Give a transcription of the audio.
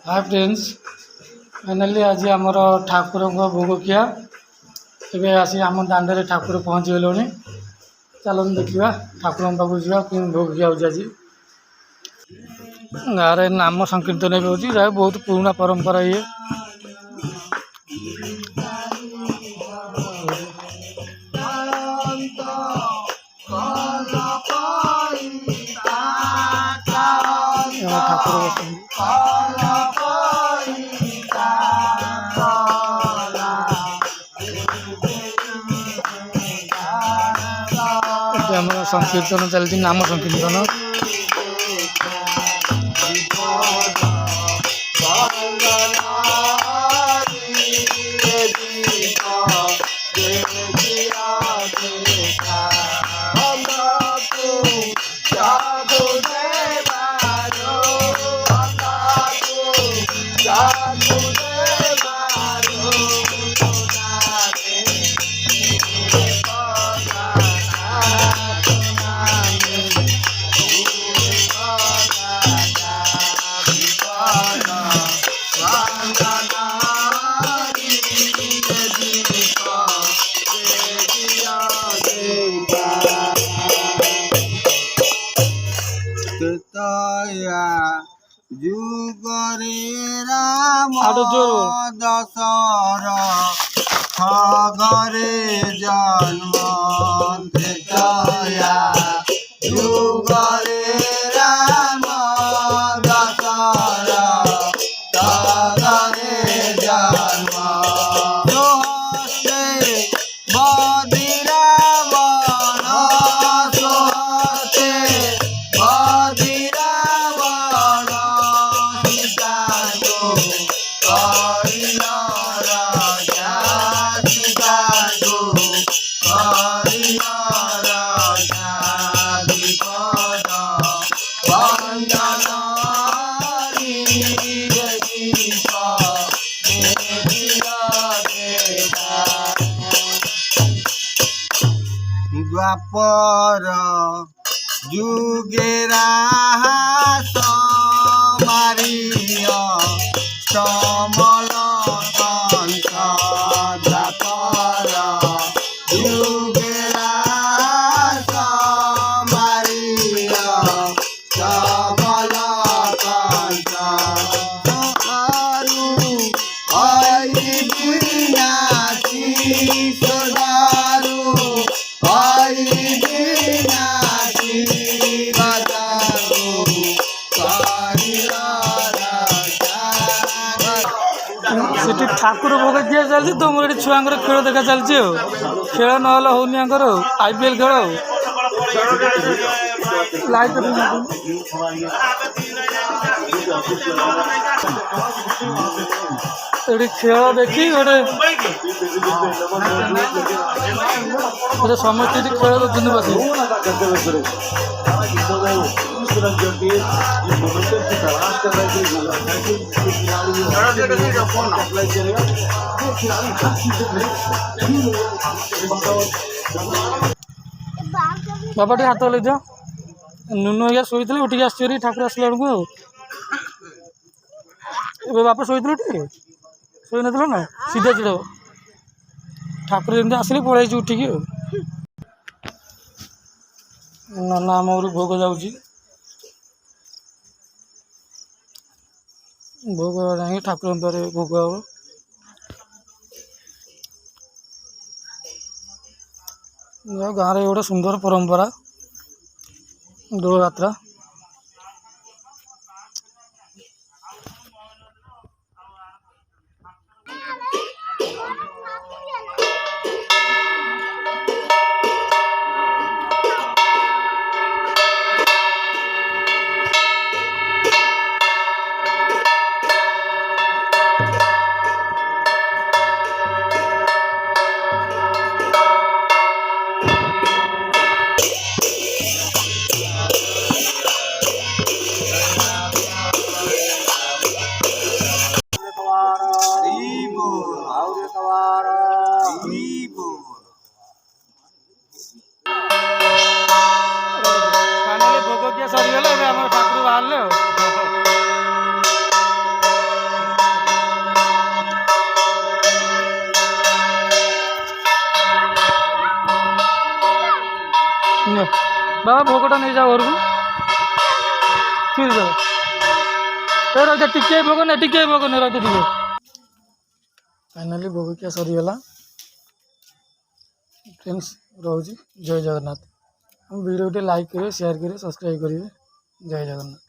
Hi friends, finally आज आमर ठाकुर भोग किया एवं आसी आम दांडे ठाकुर पहुँची गले। चलो देखा ठाकुर पाक जा भोग किया आज गाँव नाम संकीर्तन भी हो बहुत पुराना परंपरा ये। ठाकुर संकीर्तन चलती नाम संकीर्तन जुगरे राम दशर खगरे जन्म त्रेतया जुगरे राम दशर खगरे जन्म सोहस्ते बधि रावण सोहस्ते बधि द्वापर जुगेरा मारिय समल द्वापर जुगेरा मारिय समल सेठी ठाकुर भोग दिया चलती तुम ये छुआ खेल देखा चलती खेल ना होनी आईपीएल खेल लाइट खेल देखी गोटे समस्त खेल देखते बस बाबा टे हाथ हल दियो नुनु आज्ञा शोई उठिक आस ठाकुर आसला बेलू बापा शोई टे शोई ना सीधा चिड़ ठाकुर जमी आसिले पड़े उठिक नाना आम भोग जाऊँगी भोग जा ठाकुर पारे भोग हम गाँव में गोटे सुंदर परंपरा दोल यात्रा। ନିଅ ବାବା ଭୋଗଟା ନେଇଯାଅ ଘରକୁ ଠିକ୍ ଯାଅ ଏ ରହିଥା ଟିକେ ଭୋଗ ନେ ରହିଥା ଟିକେ फाइनाली भोगिया सरीगला फ्रेंड्स रोज जय जगन्नाथ हम वीडियो लाइक करेंगे शेयर करेंगे सब्सक्राइब करेंगे जय जगन्नाथ।